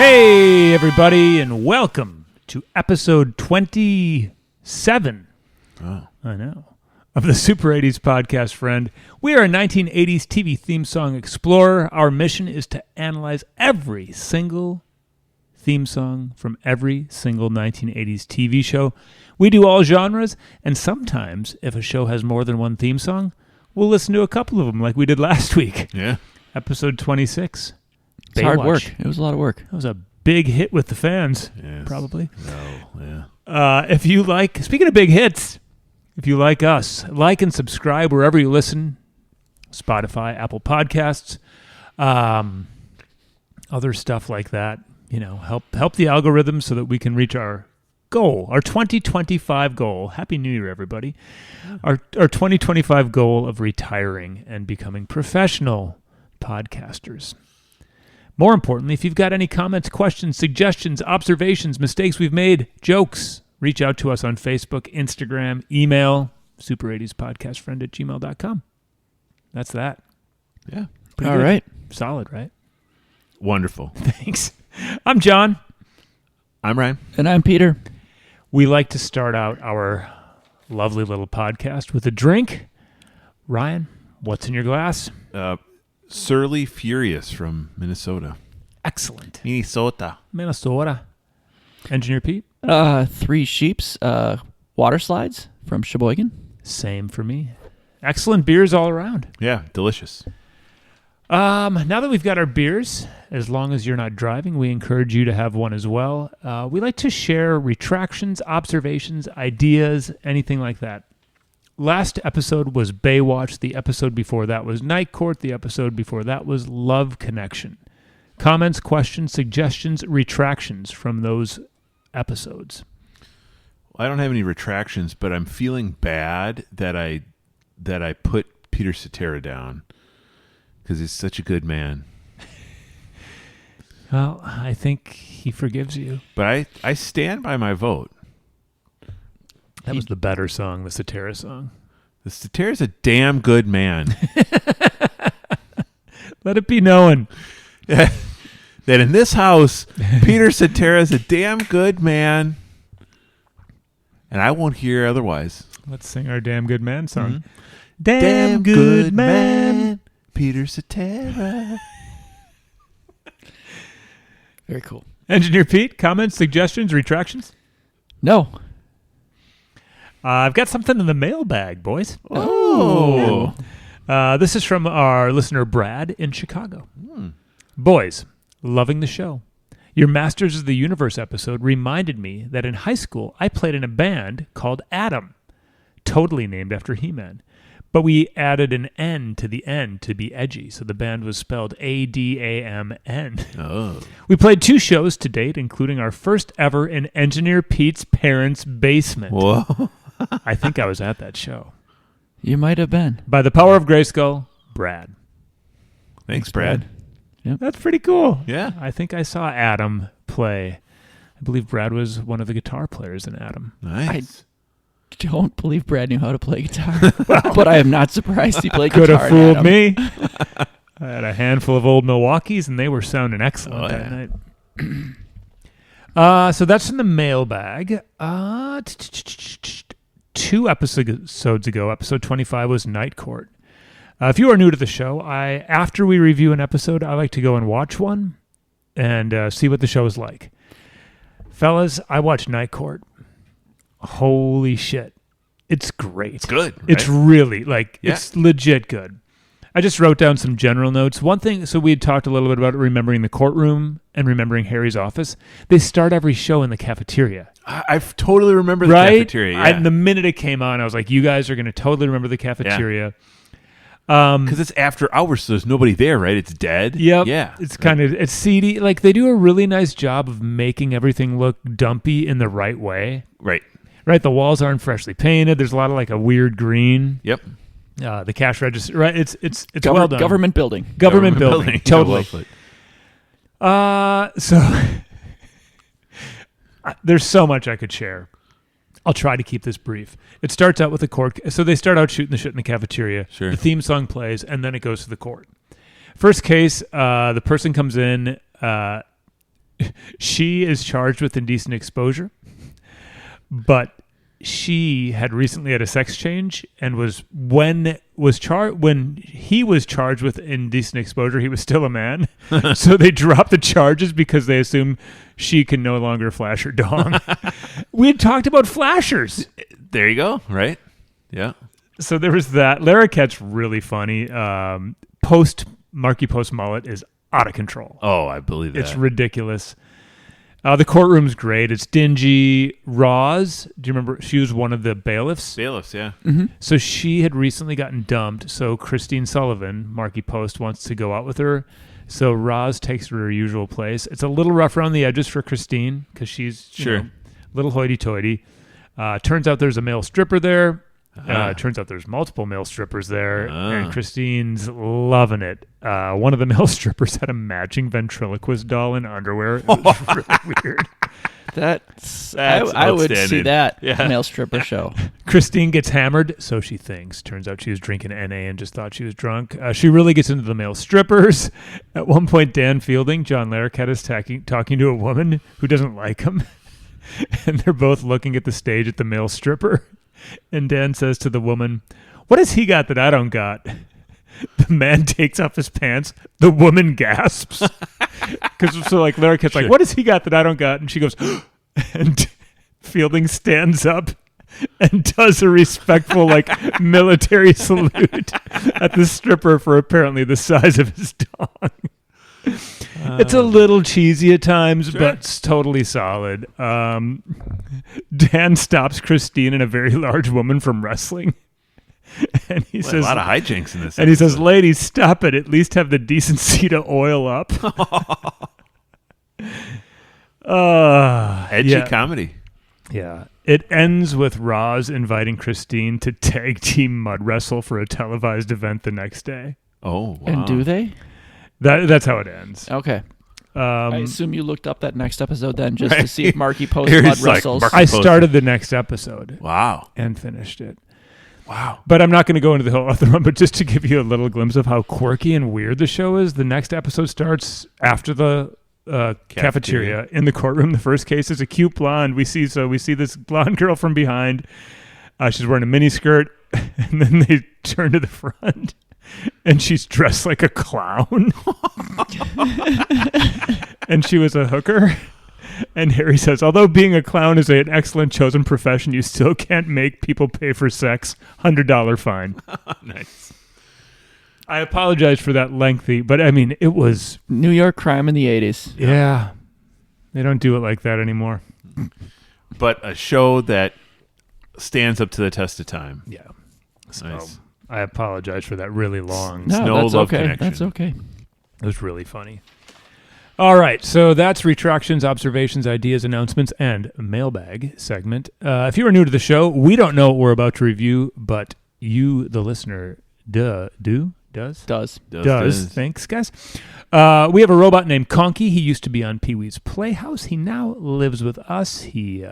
Hey, everybody, and welcome to episode 27. Oh. I know. Of the Super 80s Podcast Friend. We are a 1980s TV theme song explorer. Our mission is to analyze every single theme song from every single 1980s TV show. We do all genres, and sometimes, if a show has more than one theme song, we'll listen to a couple of them like we did last week. Yeah. Episode 26. It's hard work. It was a lot of work. That was a big hit with the fans, Yes. probably. No, yeah. If you like, speaking of big hits, if you like us, like and subscribe wherever you listen. Spotify, Apple Podcasts, other stuff like that. You know, help the algorithm so that we can reach our goal, our 2025 goal. Happy New Year, everybody. Our 2025 goal of retiring and becoming professional podcasters. More importantly, if you've got any comments, questions, suggestions, observations, mistakes we've made, jokes, reach out to us on Facebook, Instagram, email, super80spodcastfriend@gmail.com. That's that. Yeah. Pretty All good. right. Solid, right? Wonderful. Thanks. I'm John. I'm Ryan. And I'm Peter. We like to start out our lovely little podcast with a drink. Ryan, what's in your glass? Surly Furious from Minnesota. Excellent. Minnesota. Minnesota. Engineer Pete? 3 Sheeps, water slides from Sheboygan. Same for me. Excellent beers all around. Yeah, delicious. Now that we've got our beers, as long as you're not driving, we encourage you to have one as well. We like to share retractions, observations, ideas, anything like that. Last episode was Baywatch. The episode before that was Night Court. The episode before that was Love Connection. Comments, questions, suggestions, retractions from those episodes. Well, I don't have any retractions, but I'm feeling bad that I put Peter Cetera down because he's such a good man. Well, I think he forgives you. But I stand by my vote. That was the better song, the Cetera song. The Cetera's a damn good man. Let it be known. That in this house, Peter Cetera is a damn good man. And I won't hear otherwise. Let's sing our Damn Good Man song. Mm-hmm. Damn good man. Peter Cetera. Very cool. Engineer Pete, comments, suggestions, retractions? No. I've got something in the mailbag, boys. Oh. This is from our listener, Brad, in Chicago. Boys, loving the show. Your Masters of the Universe episode reminded me that in high school, I played in a band called Adam, totally named after He-Man. But we added an N to the end to be edgy, so the band was spelled A-D-A-M-N. Oh. We played 2 shows to date, including our first ever in Engineer Pete's parents' basement. Whoa. I think I was at that show. You might have been. By the power of Grayskull, Brad. Thanks, Brad. Yep. That's pretty cool. Yeah. I think I saw Adam play. I believe Brad was one of the guitar players in Adam. Nice. Don't believe Brad knew how to play guitar. But I am not surprised he played Could guitar. have fooled in me. I had a handful of old Milwaukees, and they were sounding excellent that night. So that's in the mailbag. 2 episodes ago, episode 25 was Night Court. If you are new to the show, after we review an episode, I like to go and watch one and see what the show is like. Fellas, I watched Night Court. Holy shit. It's great. It's good. Right? It's really, it's legit good. I just wrote down some general notes. One thing, so we had talked a little bit about remembering the courtroom and remembering Harry's office. They start every show in the cafeteria. I totally remember the cafeteria. Yeah. The minute it came on, I was like, you guys are going to totally remember the cafeteria. Because it's after hours, so there's nobody there, right? It's dead. Yep. Yeah. It's kind of, it's seedy. Like, they do a really nice job of making everything look dumpy in the right way. Right. Right? The walls aren't freshly painted. There's a lot of, like, a weird green. Yep. The cash register, right? It's well done. Government building. Government building. Totally. So there's so much I could share. I'll try to keep this brief. It starts out with a court. So they start out shooting the shit in the cafeteria. Sure. The theme song plays, and then it goes to the court. First case, the person comes in. she is charged with indecent exposure, but she had recently had a sex change and when he was charged with indecent exposure, he was still a man. So they dropped the charges because they assume she can no longer flash her dong. We had talked about flashers. There you go. Right. Yeah. So there was that. Larroquette's really funny. Marky Post mullet is out of control. Oh, I believe that. It's ridiculous. The courtroom's great. It's dingy. Roz, do you remember? She was one of the bailiffs. Bailiffs, yeah. Mm-hmm. So she had recently gotten dumped. So Christine Sullivan, Marky Post, wants to go out with her. So Roz takes her to her usual place. It's a little rough around the edges for Christine because she's a little hoity-toity. Turns out there's a male stripper there. Turns out there's multiple male strippers there, and Christine's loving it. One of the male strippers had a matching ventriloquist doll in underwear. It was really weird. That's I would see that male stripper show. Christine gets hammered, so she thinks. Turns out she was drinking NA and just thought she was drunk. She really gets into the male strippers. At one point, Dan Fielding, John Larroquette, is talking to a woman who doesn't like him, and they're both looking at the stage at the male stripper. And Dan says to the woman, "What has he got that I don't got?" The man takes off his pants. The woman gasps. Larroquette's like, "What has he got that I don't got?" And she goes, and Fielding stands up and does a respectful, military salute at the stripper for apparently the size of his dong. It's a little cheesy at times, but it's totally solid. Dan stops Christine and a very large woman from wrestling. And he says, a lot of hijinks in this. And he says, "Ladies, stop it. At least have the decency to oil up." Edgy comedy. Yeah. It ends with Roz inviting Christine to tag team mud wrestle for a televised event the next day. Oh, wow. And do they? That's how it ends. Okay. I assume you looked up that next episode then just to see if Marky Post Here's mud wrestles. I started the next episode. Wow. And finished it. Wow. But I'm not going to go into the whole other one, but just to give you a little glimpse of how quirky and weird the show is, the next episode starts after the cafeteria. In the courtroom. The first case is a cute blonde. We see this blonde girl from behind. She's wearing a mini skirt, and then they turn to the front. And she's dressed like a clown. And she was a hooker. And Harry says, "Although being a clown is an excellent chosen profession, you still can't make people pay for sex. $100 fine." Nice. I apologize for that lengthy, but I mean, it was... New York crime in the 80s. Yeah. They don't do it like that anymore. But a show that stands up to the test of time. Yeah. So, Nice. I apologize for that really long... No, that's love okay. connection. That's okay. It was really funny. All right, so that's retractions, observations, ideas, announcements, and mailbag segment. If you are new to the show, we don't know what we're about to review, but you, the listener, does. Thanks, guys. We have a robot named Conky. He used to be on Pee-wee's Playhouse. He now lives with us. He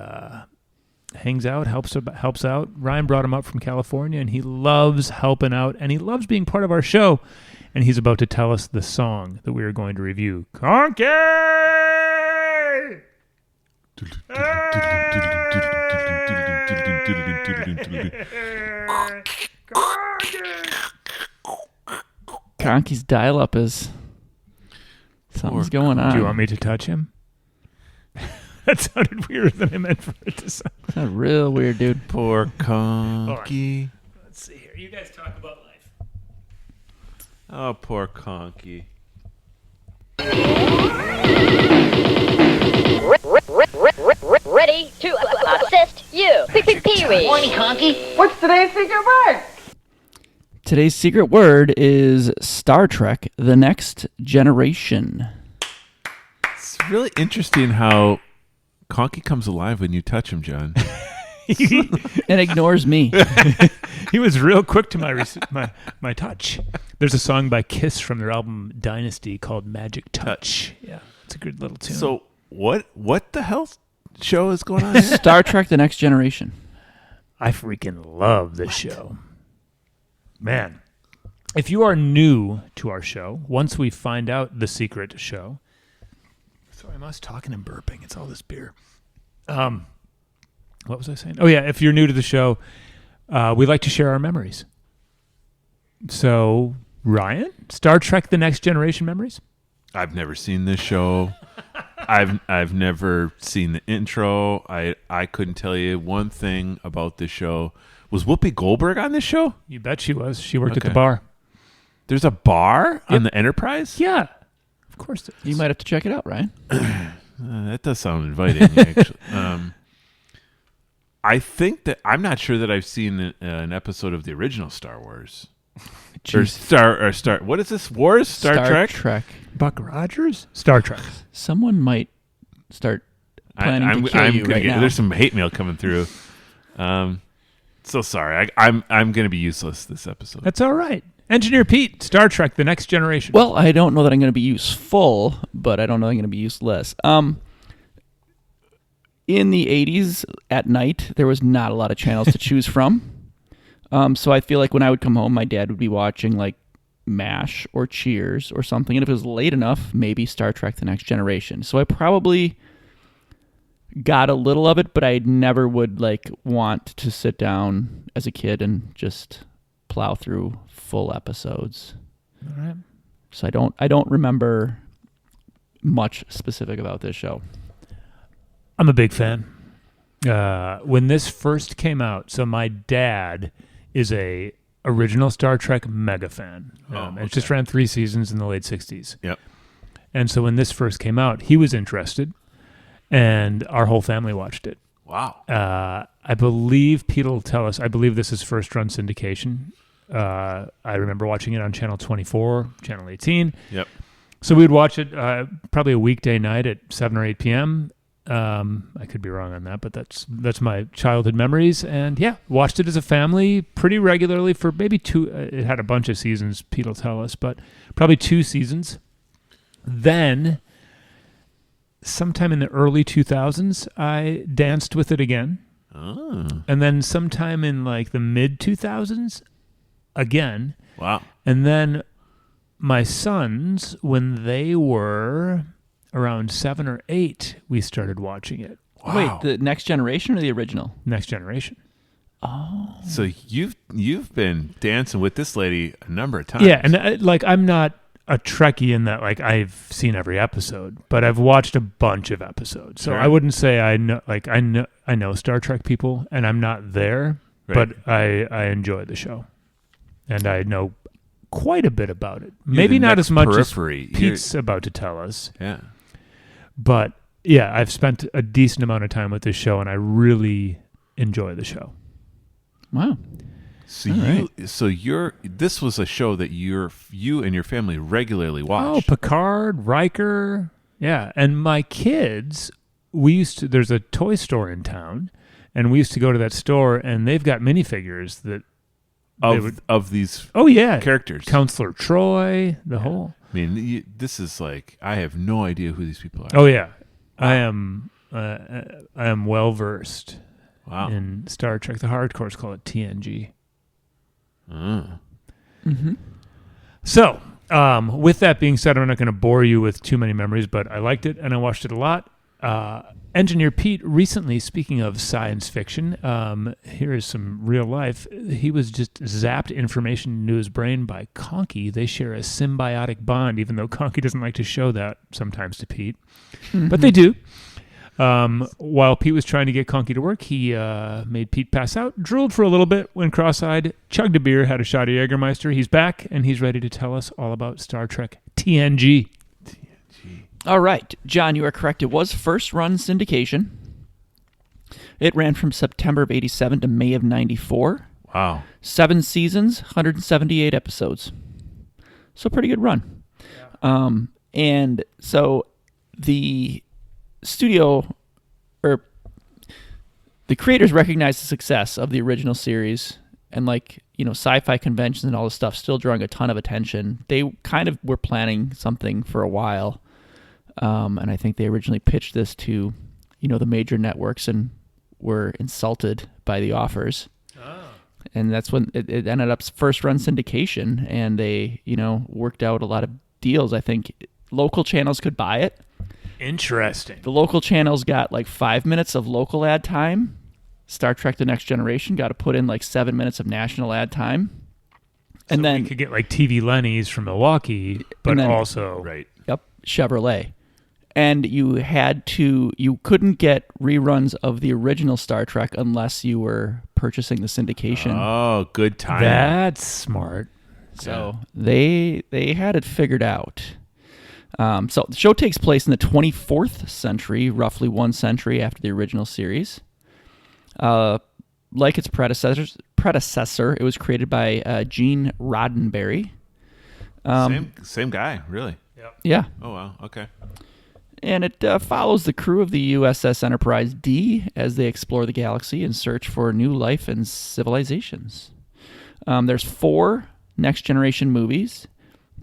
hangs out, helps out. Ryan brought him up from California, and he loves helping out, and he loves being part of our show. And he's about to tell us the song that we are going to review. Conky! Conky's dial-up is... Something's going on. Do you want me to touch him? That sounded weirder than I meant for it to sound. That's real weird, dude. Poor Conky. Let's see here. You guys talk about life. Oh, poor Conky. Ready to assist you. Pee-wee. Morning, Conky. What's today's secret word? Today's secret word is Star Trek: The Next Generation. It's really interesting how Conky comes alive when you touch him, John. And ignores me. He was real quick to my touch. There's a song by Kiss from their album Dynasty called Magic Touch. Yeah, it's a good little tune. So what the hell show is going on here? Star Trek: The Next Generation. I freaking love this show. Man, if you are new to our show, once we find out the secret show, Sorry, I'm talking and burping. It's all this beer. What was I saying? Oh, yeah. If you're new to the show, we like to share our memories. So, Ryan, Star Trek The Next Generation memories? I've never seen this show. I've never seen the intro. I couldn't tell you one thing about this show. Was Whoopi Goldberg on this show? You bet she was. She worked at Okay. the bar. There's a bar on the Enterprise? Yeah. Of course there is. You might have to check it out, Ryan. That does sound inviting, actually. I think that I'm not sure that I've seen an episode of the original Star Wars. Or Star. What is this? Wars? Star Trek? Buck Rogers? Star Trek. Someone might start planning to kill you gonna right now. There's some hate mail coming through. So sorry. I'm going to be useless this episode. That's all right. Engineer Pete, Star Trek The Next Generation. Well, I don't know that I'm going to be useful, but I don't know I'm going to be useless. In the 80s at night, there was not a lot of channels to choose from. So I feel like when I would come home, my dad would be watching like MASH or Cheers or something. And if it was late enough, maybe Star Trek The Next Generation. So I probably got a little of it, but I never would like want to sit down as a kid and just plow through full episodes. All right. So I don't remember much specific about this show. I'm a big fan. When this first came out, so my dad is a original Star Trek mega fan. It just ran 3 seasons in the late 60s. Yep. And so when this first came out, he was interested, and our whole family watched it. Wow. I believe Pete will tell us, I believe this is first run syndication. I remember watching it on Channel 24, Channel 18. Yep. So we'd watch it probably a weekday night at 7 or 8 p.m. I could be wrong on that, but that's my childhood memories. And yeah, watched it as a family pretty regularly for maybe 2. It had a bunch of seasons, Pete will tell us, but probably 2 seasons. Then, sometime in the early 2000s, I danced with it again. Oh. And then sometime in like the mid 2000s, again. Wow. And then my sons, when they were around 7 or 8, we started watching it. Wow. Wait, the Next Generation or the original? Next Generation. Oh. So you've been dancing with this lady a number of times. Yeah, and I'm not a Trekkie in that like I've seen every episode, but I've watched a bunch of episodes. So Sure. I wouldn't say I know Star Trek people, and I'm not there, Right. but I enjoy the show, and I know quite a bit about it. You're Maybe the not next as much periphery. as Pete's about to tell us, Yeah. but yeah, I've spent a decent amount of time with this show, and I really enjoy the show. Wow. So All this was a show that you and your family regularly Oh, watched. Picard, Riker. Yeah. And my kids, there's a toy store in town, and we used to go to that store, and they've got minifigures that of these oh, yeah. characters. Counselor Troy, the whole. I mean, this is like, I have no idea who these people are. Oh, yeah. I am well versed Wow. in Star Trek. The hardcores call it TNG. Mm-hmm. So, with that being said, I'm not going to bore you with too many memories, but I liked it and I watched it a lot. Engineer Pete, recently, speaking of science fiction, here is some real life. He was just zapped information into his brain by Conky. They share a symbiotic bond, even though Conky doesn't like to show that sometimes to Pete. But they do. While Pete was trying to get Conky to work, he made Pete pass out, drooled for a little bit, went cross-eyed, chugged a beer, had a shot of Jägermeister. He's back, and he's ready to tell us all about Star Trek TNG. All right, John, you are correct. It was first-run syndication. It ran from September of 87 to May of 94. Wow. 7 seasons, 178 episodes. So pretty good run. Yeah. And so the studio, or the creators, recognized the success of the original series, and sci-fi conventions and all this stuff still drawing a ton of attention. They kind of were planning something for a while. And I think they originally pitched this to, the major networks and were insulted by the offers. Oh. And that's when it ended up first-run syndication, and they, worked out a lot of deals. I think local channels could buy it, Interesting. The local channels got like 5 minutes of local ad time. Star Trek: The Next Generation got to put in like 7 minutes of national ad time. And So then we could get like TV Lenny's from Milwaukee, but then- also Right. Yep, Chevrolet. And you couldn't get reruns of the original Star Trek unless you were purchasing the syndication. Oh, good time. that's smart. So they had it figured out. So the show takes place in the 24th century, roughly 1 century after the original series. Like its predecessor, it was created by Gene Roddenberry. Same guy, really. Yeah. Oh wow. Okay. And it follows the crew of the USS Enterprise D as they explore the galaxy in search for new life and civilizations. There's 4 Next Generation movies,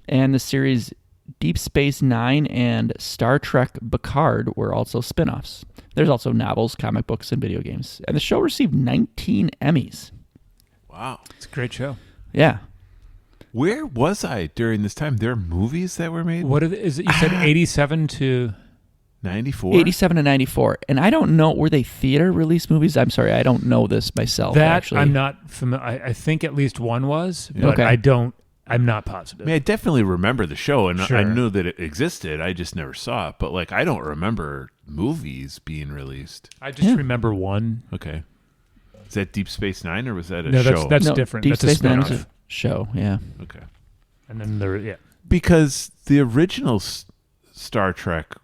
and the series Deep Space Nine and Star Trek Picard were also spin-offs. There's also novels, comic books, and video games. And the show received 19 Emmys. Wow. It's a great show. Yeah. Where was I during this time? There are movies that were made. What is it? You said 87 to 94. 87 to 94. And I don't know, were they theater release movies? I'm sorry, I don't know this myself, that. actually. I'm not familiar. I think at least one was, but Okay. I'm not positive. I mean, I definitely remember the show, and Sure. I knew that it existed. I just never saw it. But like, I don't remember movies being released. I just remember one. Okay. Is that Deep Space Nine, or was that a No, show? that's No, different. Deep That's a Space Nine was spin-off. a show, yeah. Okay. And then there, Because the original Star Trek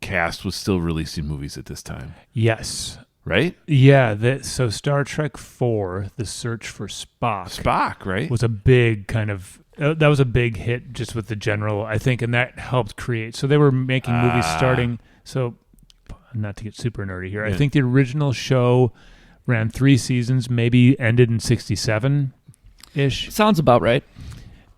cast was still releasing movies at this time, yes. right? Yeah, so Star Trek 4, The Search for Spock, right? was a big kind of that was a big hit just with the general, I think, and that helped create. So they were making movies starting. So not to get super nerdy here, I think the original show ran 3 seasons, maybe ended in 67 ish, Sounds about right.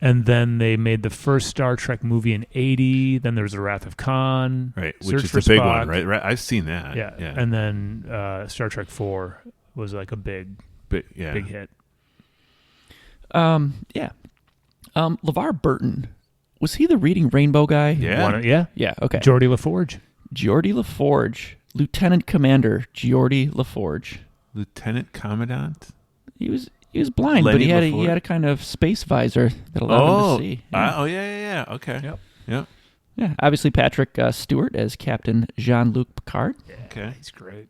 and then they made the first Star Trek movie in 80. Then there was The Wrath of Khan, Right, which Search is for the big Spock. one, right? Right, I've seen that. Yeah, and then Star Trek 4 was like a big But hit. Yeah. LeVar Burton, was he the Reading Rainbow guy? Yeah. Yeah, okay. Geordie LaForge. Geordie LaForge, Lieutenant Commander Geordie LaForge. Lieutenant Commandant. He was blind, but Lenny he LaForge? had a kind of space visor that allowed him to see. Yeah. Yeah. Okay. Yep. Yeah, obviously Patrick Stewart as Captain Jean-Luc Picard. Okay. He's great.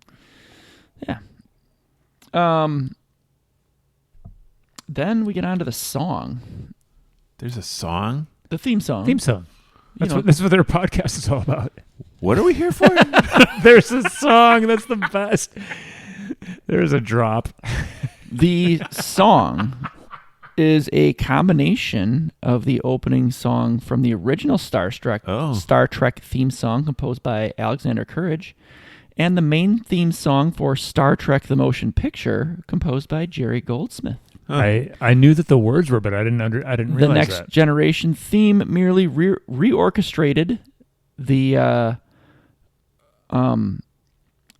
Yeah. Then we get on to the song, There's a song. the theme song. Theme song. That's know. what their podcast is all about. What are we here for? There's a song that's the best. There's a drop. The song is a combination of the opening song from the original Star Trek theme song composed by Alexander Courage, and the main theme song for Star Trek: The Motion Picture composed by Jerry Goldsmith. I knew that the words were, but I didn't The realize Next that. Generation theme merely reorchestrated the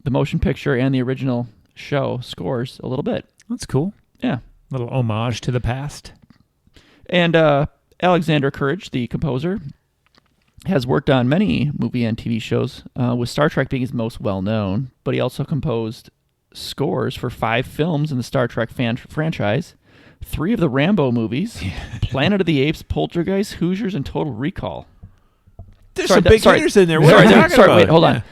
motion picture and the original show scores a little bit. That's cool. Yeah. Little homage to the past. And Alexander Courage, the composer, has worked on many movie and TV shows, with Star Trek being his most well-known, but he also composed scores for 5 films in the Star Trek franchise, 3 of the Rambo movies, Planet of the Apes, Poltergeist, Hoosiers, and Total Recall. There's some big hitters in there. What are you talking Sorry, about? wait, hold on.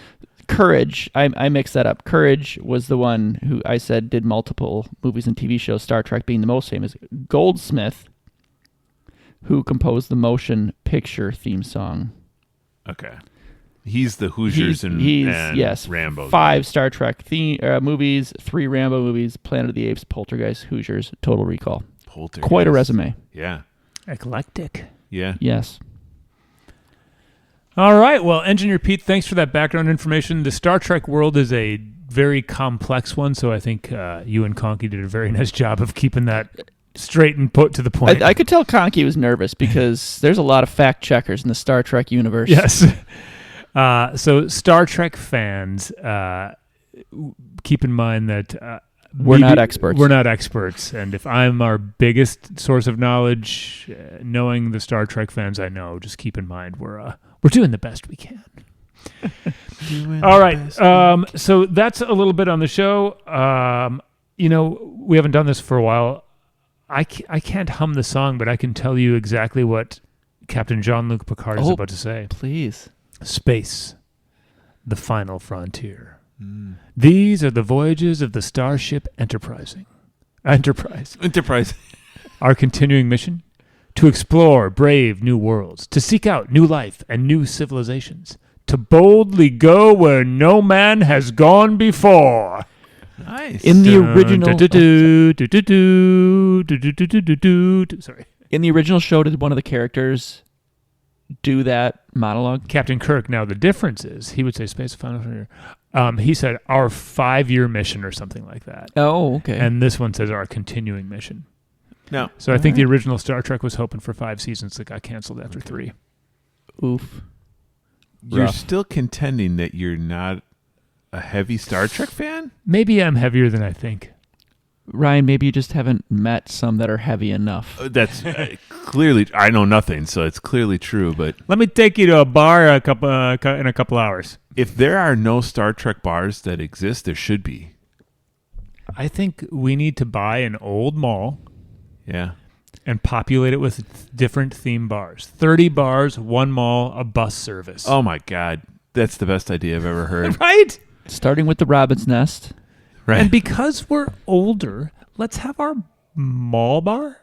Courage, I mixed that up. Courage was the one who I said did multiple movies and TV shows, Star Trek being the most famous. Goldsmith, who composed the motion picture theme song. Okay. He's the Hoosiers and yes, Rambo. 5 Star Trek movies, 3 Rambo movies, Planet of the Apes, Poltergeist, Hoosiers, Total Recall. Poltergeist. Quite a resume. Yeah. Eclectic. Yeah. Yes. All right. Well, Engineer Pete, thanks for that background information. The Star Trek world is a very complex one, so I think you and Conky did a very nice job of keeping that straight and put to the point. I could tell Conky was nervous because there's a lot of fact checkers in the Star Trek universe. Yes. So Star Trek fans, keep in mind that We're not experts. We're not experts. And if I'm our biggest source of knowledge, knowing the Star Trek fans I know, just keep in mind we're doing the best we can. All right. So that's a little bit on the show. We haven't done this for a while. I can't hum the song, but I can tell you exactly what Captain Jean-Luc Picard is about to say. Please. Space, the final frontier. These are the voyages of the Starship Enterprise. Our continuing mission: to explore brave new worlds, to seek out new life and new civilizations, to boldly go where no man has gone before. Nice. In the original... Sorry. In the original show, did one of the characters do that monologue? Captain Kirk. Now, the difference is he would say Space Final Frontier. He said our 5-year mission or something like that. Oh, okay. And this one says our continuing mission. No. So I think the original Star Trek was hoping for 5 seasons that got canceled after 3. Oof. You're Rough. still contending that you're not a heavy Star Trek fan? Maybe I'm heavier than I think. Ryan, maybe you just haven't met some that are heavy enough. That's clearly... I know nothing, so it's clearly true, but... Let me take you to a bar in a couple hours. If there are no Star Trek bars that exist, there should be. I think we need to buy an old mall Yeah. and populate it with different theme bars. 30 bars, 1 mall, a bus service. Oh, my God. That's the best idea I've ever heard. Right? Starting with the Robin's Nest. Right. And because we're older, let's have our mall bar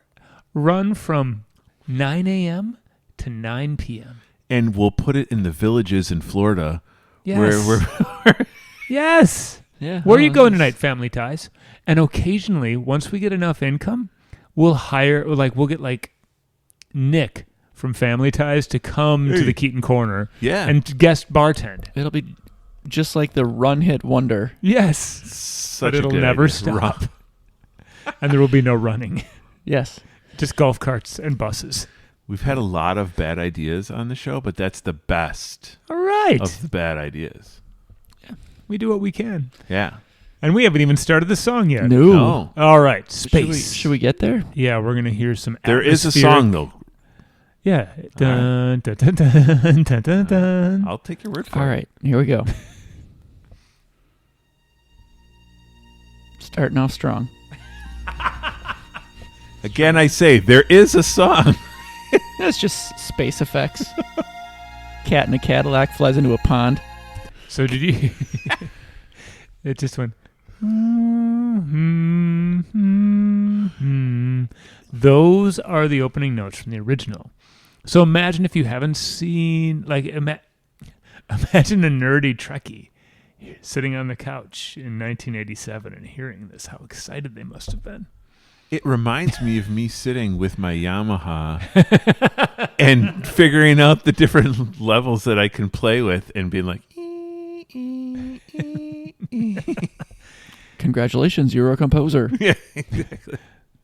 run from 9 a.m. to 9 p.m. And we'll put it in the villages in Florida. Yes. Where Yes. Yeah. Where are you going tonight, Family Ties? And occasionally, once we get enough income, we'll get Nick from Family Ties to come to the Keaton Corner and guest bartend. It'll be just like the Run Hit Wonder. Yes. Such but it'll a good never idea. stop. And there will be no running. Yes. Just golf carts and buses. We've had a lot of bad ideas on the show, but that's the best All right. of the bad ideas. We do what we can. Yeah. And we haven't even started the song yet. No. All right. Space. Should we get there? Yeah, we're going to hear some There is a atmospheric- song, though. Yeah. Dun, dun, dun, dun, dun, dun, dun. I'll take your word for All it. right. Here we go. Starting off strong. Again, I say, there is a song. That's just space effects. Cat in a Cadillac flies into a pond. So did you... It just went... Those are the opening notes from the original. So imagine if you haven't seen... imagine a nerdy Trekkie sitting on the couch in 1987 and hearing this. How excited they must have been. It reminds me of me sitting with my Yamaha and figuring out the different levels that I can play with and being like... Congratulations, you're a composer. Yeah, exactly.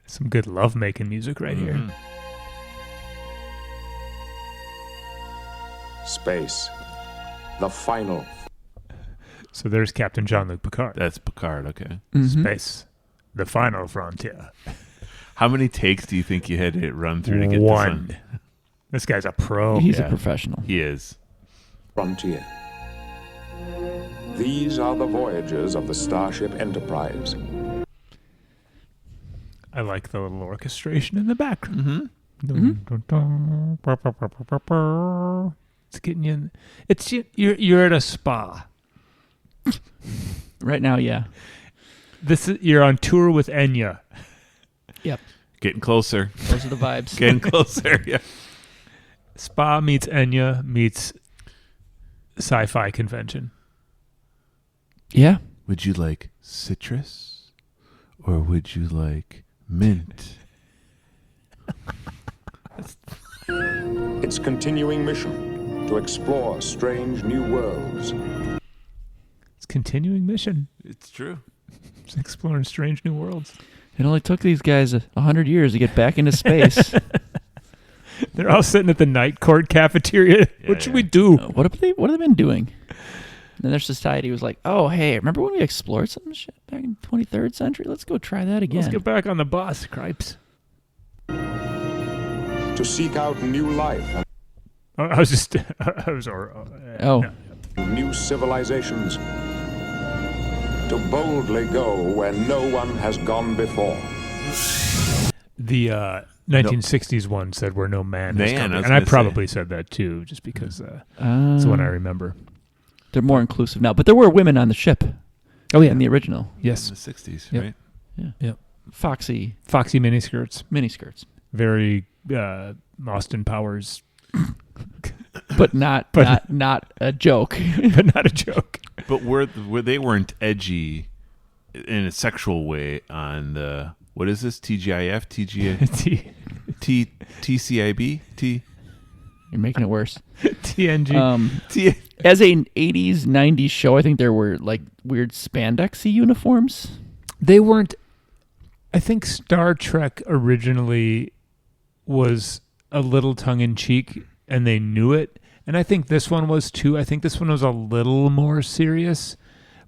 Some good love-making music right here. Space. The final. So there's Captain Jean-Luc Picard. That's Picard, okay. Space. The final frontier. How many takes do you think you had to run through to get One. this on? This guy's a pro. He's Yeah. a professional. He is. Frontier. These are the voyages of the Starship Enterprise. I like the little orchestration in the background. It's getting you in. It's you're at a spa. Right now, yeah. You're on tour with Enya. Yep. Getting closer. Those are the vibes. Getting closer, yeah. Spa meets Enya meets sci-fi convention. Yeah. Would you like citrus or would you like mint? Its continuing mission to explore strange new worlds. It's continuing mission. It's true. It's exploring strange new worlds. It only took these guys 100 years to get back into space. They're all sitting at the night court cafeteria. What should we do? What have they been doing? And then their society was like, oh, hey, remember when we explored some shit back in the 23rd century? Let's go try that again. Let's get back on the bus, cripes. To seek out new life. I was just... Oh. no. new civilizations, to boldly go where no one has gone before. The 1960s one said where no man has come. And I probably said that too, just because it's the one I remember. They're more inclusive now, but there were women on the ship. Oh yeah, in the original. Yes, in the 60s, yep. right? Yeah. Yep. Foxy miniskirts. Miniskirts. Very Austin Powers. But not a joke. But not a joke. But where they weren't edgy in a sexual way on the, what is this? TGIF? TCIB? You're making it worse. TNG. As an 80s, 90s show, I think there were like weird spandexy uniforms. They weren't. I think Star Trek originally was a little tongue-in-cheek, and they knew it. And I think this one was too. I think this one was a little more serious,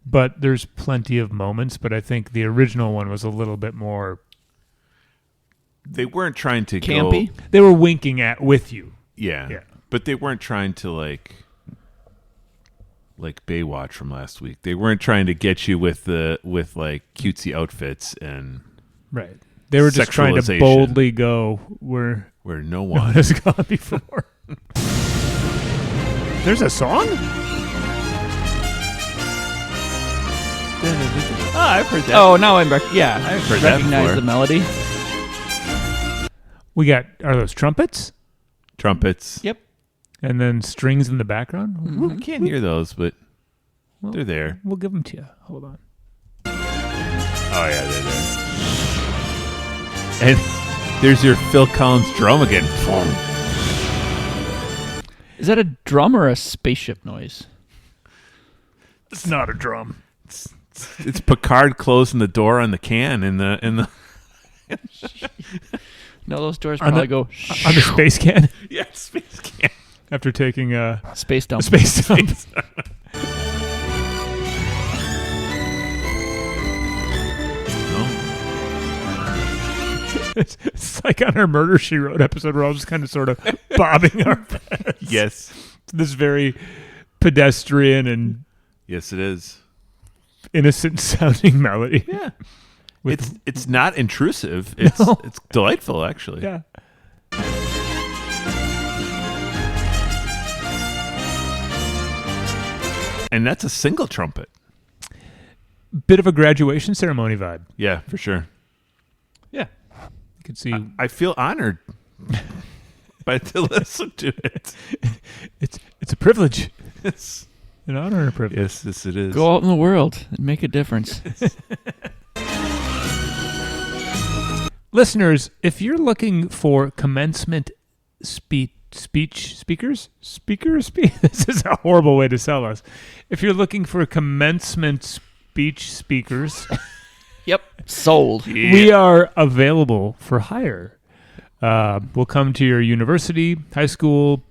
but there's plenty of moments. But I think the original one was a little bit more. They weren't trying to campy. They were winking with you. Yeah. But they weren't trying to like Baywatch from last week. They weren't trying to get you with like cutesy outfits and right. They were just trying to boldly go where no one has gone before. There's a song? I've heard that. Oh, now I've heard that recognize before. the melody. Are those trumpets? Trumpets. Yep. And then strings in the background? I can't hear those, but they're there. We'll give them to you. Hold on. Oh, yeah, they're there. And there's your Phil Collins drum again. Is that a drum or a spaceship noise? It's not a drum. It's Picard closing the door on the can in the No, those doors probably go on the space can. Yeah, space can. After taking a space dump. Space dump. It's like on our Murder, She Wrote episode, we're all just kind of sort of bobbing our heads. Yes. This very pedestrian and yes, it is. Innocent sounding melody. Yeah. It's not intrusive. It's delightful, actually. Yeah. And that's a single trumpet. Bit of a graduation ceremony vibe. Yeah, for sure. Yeah. You can see. I feel honored to listen to it. It's a privilege. It's an honor and a privilege. Yes, it is. Go out in the world and make a difference. Listeners, if you're looking for commencement speakers, this is a horrible way to sell us. If you're looking for commencement speech speakers, yep, sold. We are available for hire. We'll come to your university, high school,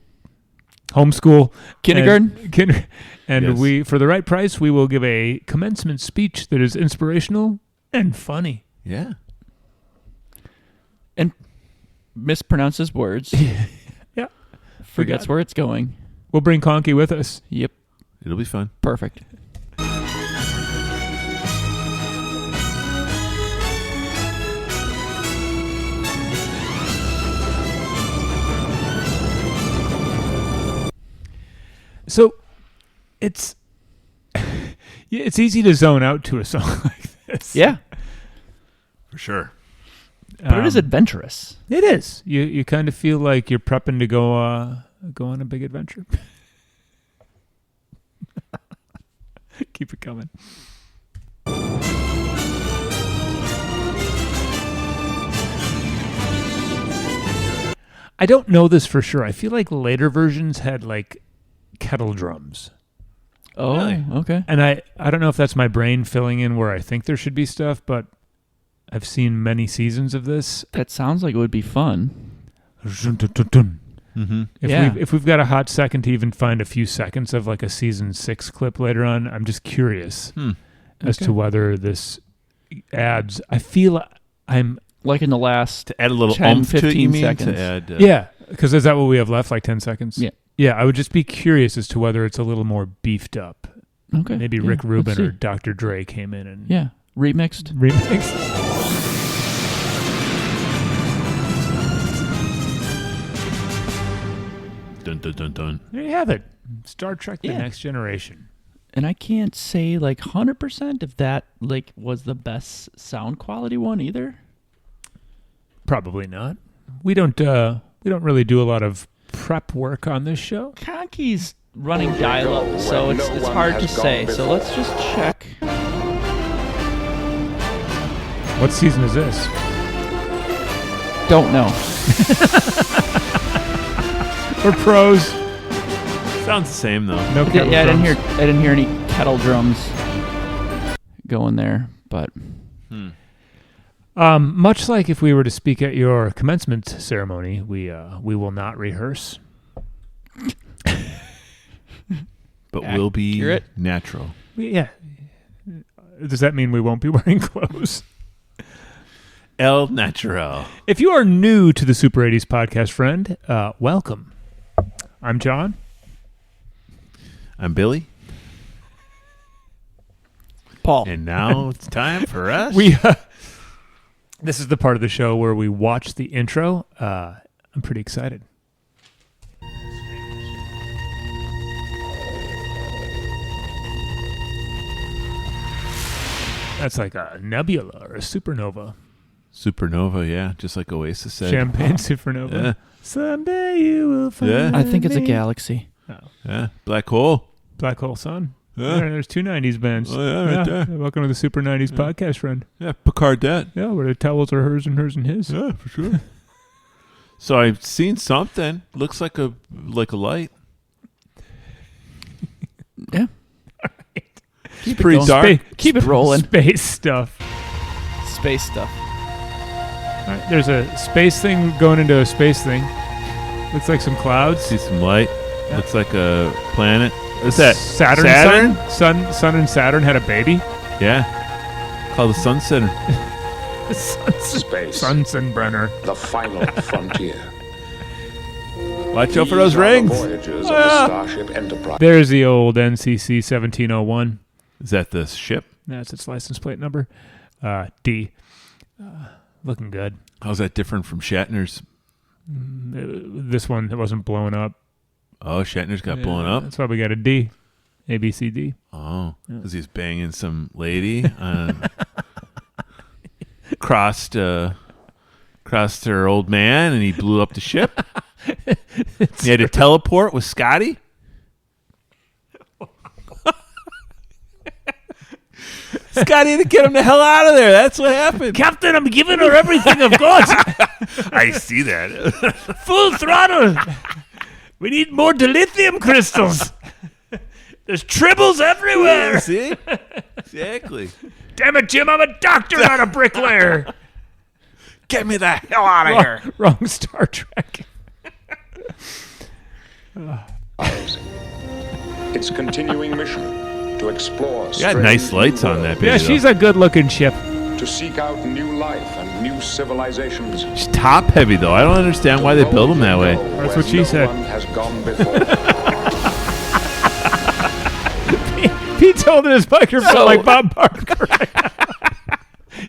homeschool, kindergarten, and yes. we, for the right price, we will give a commencement speech that is inspirational and funny. Yeah. And mispronounces words. Yeah. Forgets where it's going. We'll bring Conky with us. Yep. It'll be fun. Perfect. So it's easy to zone out to a song like this. Yeah. For sure. But it is adventurous. It is. You kind of feel like you're prepping to go on a big adventure. Keep it coming. I don't know this for sure. I feel like later versions had like kettle drums. Oh, really? Okay. And I don't know if that's my brain filling in where I think there should be stuff, but I've seen many seasons of this. That sounds like it would be fun. Mm-hmm. If we've got a hot second to even find a few seconds of like a season 6 clip later on, I'm just curious as to whether this adds. I feel I'm like in the last to add a little 10, oomph to it. 15 You mean seconds. to add? Yeah, because is that what we have left? Like 10 seconds? Yeah. Yeah, I would just be curious as to whether it's a little more beefed up. Okay. Maybe yeah, Rick Rubin let's or see. Dr. Dre came in and Yeah, remixed. remixed. Dun, dun, dun, dun. There you have it. Star Trek: The Yeah. Next Generation. And I can't say like 100% if that like was the best sound quality one either. Probably not. We don't really do a lot of prep work on this show. Conky's running dial up, so it's hard to say. So let's just check. What season is this? Don't know. We're pros. Sounds the same though. No kettle Yeah, drums. I didn't hear any kettle drums going there, but Much like if we were to speak at your commencement ceremony, we will not rehearse. But we'll be Accurate. natural. Yeah. Does that mean we won't be wearing clothes? El natural. If you are new to the Super 80s podcast, friend, welcome. I'm John. I'm Billy. Paul. And now it's time for us. This is the part of the show where we watch the intro. I'm pretty excited. That's like a nebula or a supernova. Supernova, yeah, just like Oasis said. Champagne supernova. Yeah. Someday you will find Yeah. I think it's a me. galaxy. Yeah, black hole. Black Hole Sun. Yeah. There's two 90s bands. Oh, yeah, right there. Welcome to the Super 90s podcast, friend. Yeah, Picard that. Yeah, where the towels are hers and his. Yeah, for sure. So I've seen something. Looks like a light. Yeah. It's pretty going. dark. Keep it rolling. Space stuff. Space stuff. All right, there's a space thing going into a space thing. Looks like some clouds. See some light. Looks like a planet. What's that? Saturn? Sun and Saturn had a baby. Yeah. Called the Sun Center. Space. Sunsenbrenner. The final frontier. Watch out for These those are the rings. voyages of the Starship Enterprise. There's the old NCC 1701. Is that the ship? That's its license plate number. D. Looking good. How's that different from Shatner's? This one, it wasn't blown up. Oh, Shatner's got blown up. That's why we got a D. A, B, C, D. Oh, because he's banging some lady. Crossed her old man, and he blew up the ship. He had to teleport with Scotty. Scotty had to get him the hell out of there. That's what happened. Captain, I'm giving her everything I've got. I see that. Full throttle. We need more dilithium crystals. There's tribbles everywhere. See? Exactly. Damn it, Jim, I'm a doctor, not a bricklayer. Get me the hell out of here. Wrong Star Trek. Its continuing mission to explore You got strange nice lights new on that worlds, video. Yeah, she's a good-looking ship. to seek out new life and new civilizations. She's top heavy, though. I don't understand why they build them that way. That's what she said. No one has gone before. Pete's holding his microphone So- like Bob Barker.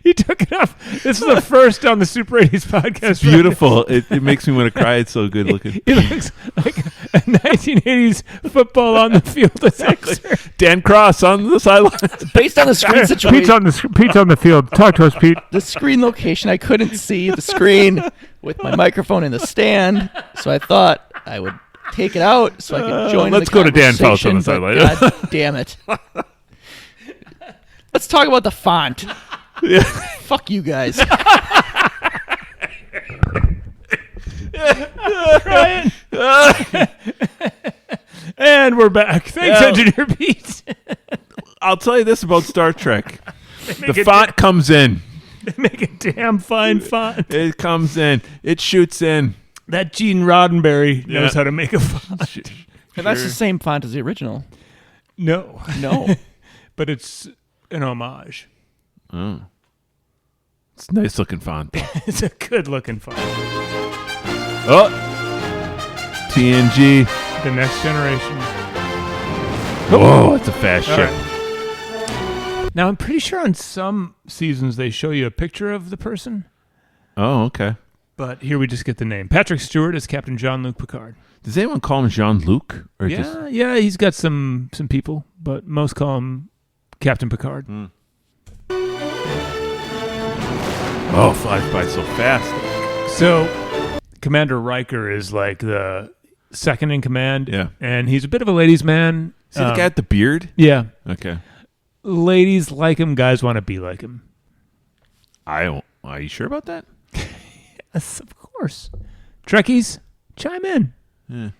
He took it off. This is the first on the Super 80s podcast. It's beautiful. It makes me want to cry. It's so good looking. He looks like a 1980s football on the field announcer. Dan Cross on the sideline. Based on the screen situation, Pete's on the field. Talk to us, Pete. the screen location, I couldn't see the screen with my microphone in the stand, so I thought I would take it out so I could join. Let's the go to Dan Fouts on the conversation, sideline. but God damn it! Let's talk about the font. Yeah. Fuck you guys. And we're back. Thanks, Yeah. Engineer Pete. I'll tell you this about Star Trek. The it- font comes in. Make a damn fine font. It comes in. It shoots in. That Gene Roddenberry knows Yeah. how to make a font. And that's the same font as the original. No. No. But it's an homage. Oh. It's a nice looking font, though. It's a good looking font. Oh. TNG. The Next Generation. Whoa, it's a fast All ship. right. Now, I'm pretty sure on some seasons they show you a picture of the person, Oh, okay. but here we just get the name. Patrick Stewart is Captain Jean-Luc Picard. Does anyone call him Jean-Luc? Or just Yeah, he's got some people, but most call him Captain Picard. Oh, flies by so fast. So, Commander Riker is like the second in command. Yeah. And he's a bit of a ladies' man. Is he the guy with the beard? Yeah. Okay. Ladies like him, guys want to be like him. Are you sure about that? Yes, of course. Trekkies, chime in. Yeah.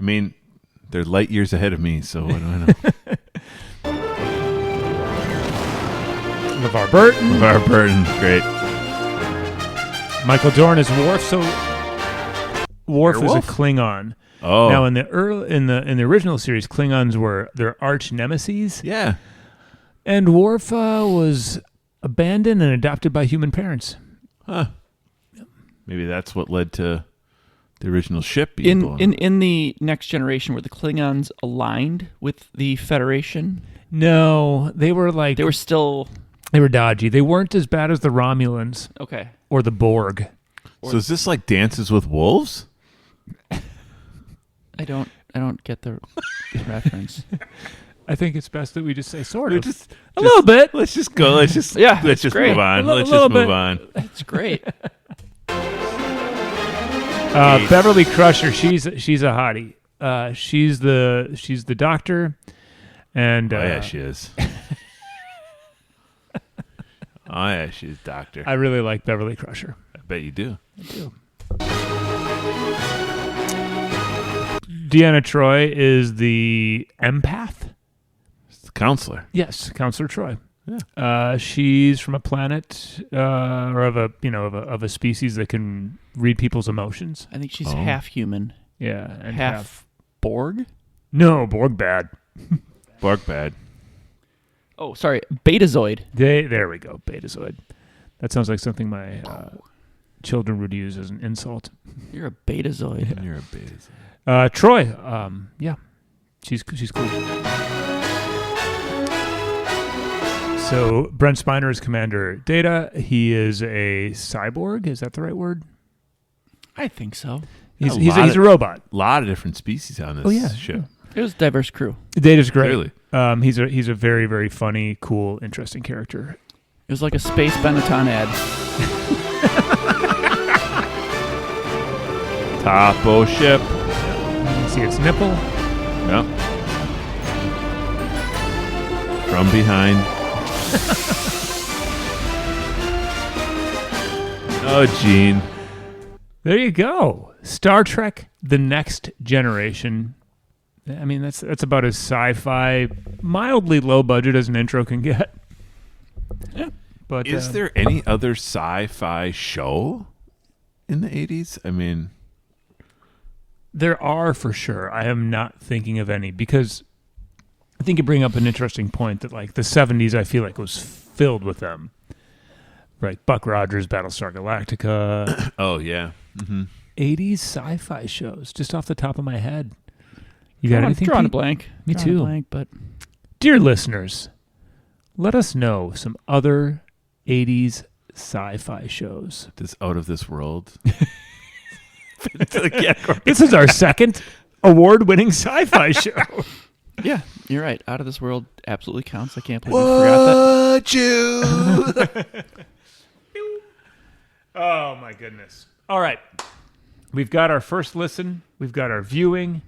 I mean, they're light years ahead of me, so what do I know? LeVar Burton. LeVar Burton, great. Michael Dorn is Worf. So Worf is a Werewolf? Klingon. Oh. Now in the original series, Klingons were their arch nemesis, Yeah. and Worf was abandoned and adopted by human parents. Huh. Maybe that's what led to the original ship being blown. In the Next Generation, were the Klingons aligned with the Federation? No, they were like They were still they were dodgy. They weren't as bad as the Romulans okay. or the Borg. So is this like Dances with Wolves? I don't get the reference. I think it's best that we just say sort We of. just a little bit. Let's just go. Let's just Yeah, Let's just great. move on. A li- Let's little just move bit. on. That's great. Beverly Crusher, she's a hottie. She's the doctor, and Oh yeah, she is. Oh yeah, she's doctor. I really like Beverly Crusher. I bet you do. Deanna Troi is the empath. It's the counselor. Yes, Counselor Troi. Yeah. She's from a planet or of a species that can read people's emotions. I think she's Oh. half human, Yeah, and half Borg. no Borg bad. Bark bad. Oh, sorry, Betazoid. There we go, Betazoid. That sounds like something my children would use as an insult. You're a Betazoid. You're a base. Troy, yeah, she's cool. So Brent Spiner is Commander Data. He is a cyborg. Is that the right word? I think so. He's lot a robot. A lot of different species on this Oh, yeah, ship. It was a diverse crew. Data's great. Clearly. He's a very, very funny, cool, interesting character. It was like a Space Benetton ad. Topo ship. You can see its nipple. Yep. From behind. Oh, Gene. There you go. Star Trek: The Next Generation. I mean, that's about as sci-fi, mildly low budget as an intro can get. Yeah. But Is there any other sci-fi show in the 80s? I mean, there are for sure. I am not thinking of any because I think you bring up an interesting point that like the 70s I feel like was filled with them. Right, Buck Rogers, Battlestar Galactica. oh, yeah. Mm-hmm. 80s sci-fi shows just off the top of my head. You got anything? Drawing a Pete? blank. Me Drawing a too. blank, but Dear listeners, let us know some other 80s sci-fi shows. This out of this world. This is our second award-winning sci-fi show. yeah, you're right. Out of this world absolutely counts. I can't believe we forgot that. Would you? Oh my goodness. All right. We've got our first listen. We've got our viewing.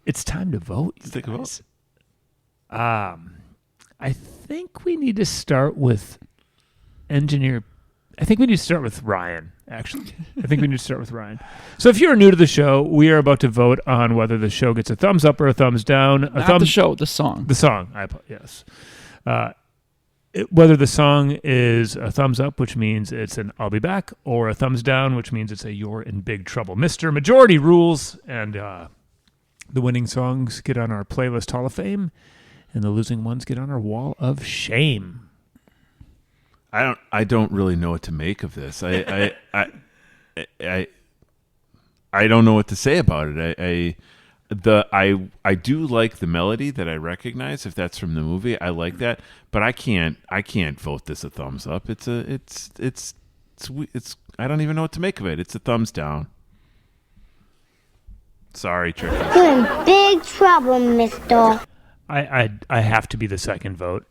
It's time to vote. Let's take a vote. I think we need to start with engineer. I think we need to start with Ryan, actually. I think we need to start with Ryan. So if you're new to the show, we are about to vote on whether the show gets a thumbs up or a thumbs down. Not the show, the song. The song, yes. Whether the song is a thumbs up, which means it's an I'll be back, or a thumbs down, which means it's a you're in big trouble. Mr. Majority rules, and the winning songs get on our playlist Hall of Fame, and the losing ones get on our wall of shame. I don't really know what to make of this. I don't know what to say about it. I do like the melody that I recognize if that's from the movie. I like that, but I can't vote this a thumbs up. It's I don't even know what to make of it. It's a thumbs down. Sorry, Tricky. You're in big trouble, mister. I have to be the second vote.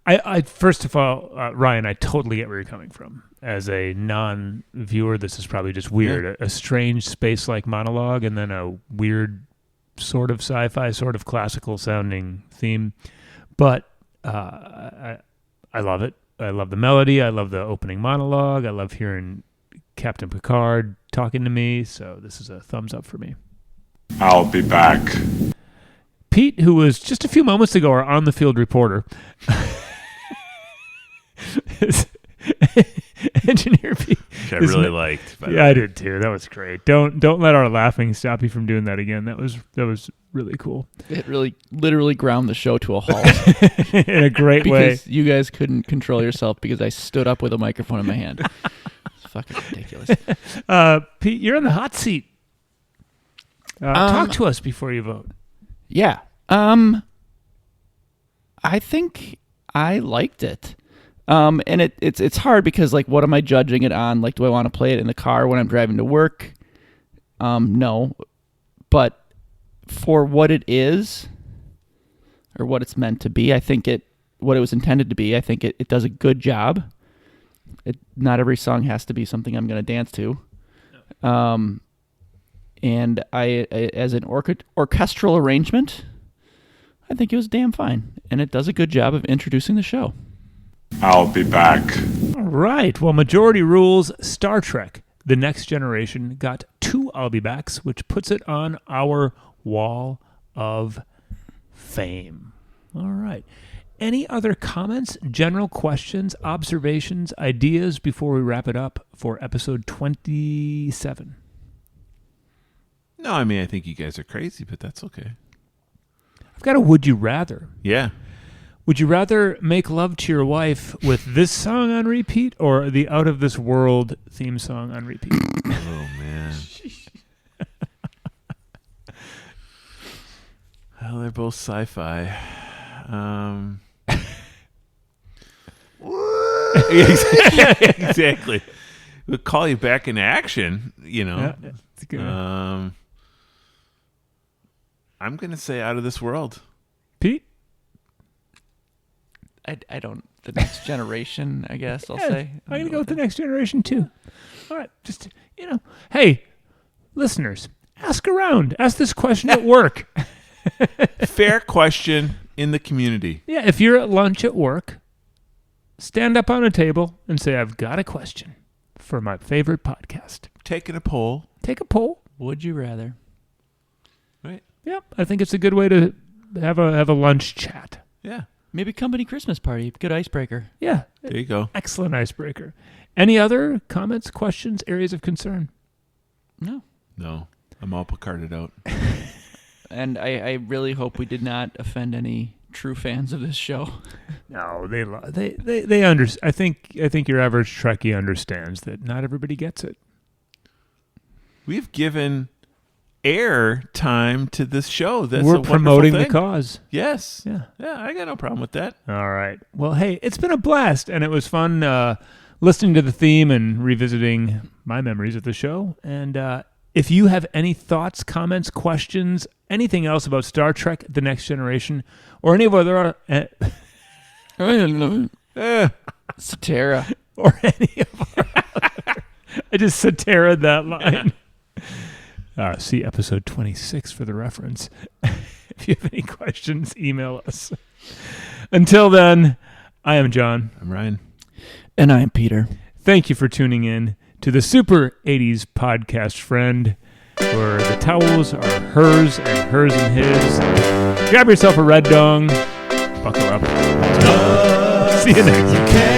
I first of all, Ryan, I totally get where you're coming from. As a non-viewer, this is probably just weird. Yeah. A strange space-like monologue, and then a weird sort of sci-fi, sort of classical-sounding theme. But I love it. I love the melody. I love the opening monologue. I love hearing Captain Picard talking to me. So this is a thumbs up for me. I'll be back. Pete, who was just a few moments ago our on-the-field reporter, Engineer Pete. Which I really liked. Yeah, I did too. That was great. Don't let our laughing stop you from doing that again. That was really cool. It really literally ground the show to a halt. In a great way. Because you guys couldn't control yourself because I stood up with a microphone in my hand. It's fucking ridiculous. Pete, you're in the hot seat. Talk to us before you vote. Yeah. I think I liked it. And it's hard because, like, what am I judging it on? Like, do I want to play it in the car when I'm driving to work? No. But for what it is, or what it's meant to be, I think what it was intended to be, I think it does a good job. Not every song has to be something I'm going to dance to. And I as an orchestral arrangement, I think it was damn fine. And it does a good job of introducing the show. I'll be back. All right. Well, majority rules. Star Trek: The Next Generation got 2 I'll Be Backs, which puts it on our wall of fame. All right. Any other comments, general questions, observations, ideas before we wrap it up for episode 27? No, I mean, I think you guys are crazy, but that's okay. I've got a would you rather. Yeah. Would you rather make love to your wife with this song on repeat or the Out of This World theme song on repeat? Oh, man. Well, they're both sci-fi. Exactly. We'll call you back into action, you know. Yeah, it's good. I'm going to say Out of This World. Pete? I don't. The Next Generation, I guess I'll say. I'm going to go with The Next Generation, too. All right. Just, hey, listeners, ask around. Ask this question at work. Fair question in the community. Yeah, if you're at lunch at work, stand up on a table and say, I've got a question for my favorite podcast. Taking a poll. Take a poll. Would you rather? Right? Yep, I think it's a good way to have a lunch chat. Yeah. Maybe company Christmas party. Good icebreaker. Yeah. There you go. Excellent icebreaker. Any other comments, questions, areas of concern? No. No. I'm all Picarded out. And I really hope we did not offend any true fans of this show. No, they understand. I think your average Trekkie understands that not everybody gets it. We've given air time to this show. That's We're a promoting wonderful the thing. cause. Yes. Yeah. Yeah, I got no problem with that. All right. Well, hey, it's been a blast, and it was fun listening to the theme and revisiting my memories of the show. And if you have any thoughts, comments, questions, anything else about Star Trek: The Next Generation, or any of other Satara. or any of our other, I just Satara that line. See episode 26 for the reference. If you have any questions, email us. Until then, I am John. I'm Ryan. And I am Peter. Thank you for tuning in to the Super 80s Podcast Friend, where the towels are hers and his. Grab yourself a red dong. Buckle up. See you next.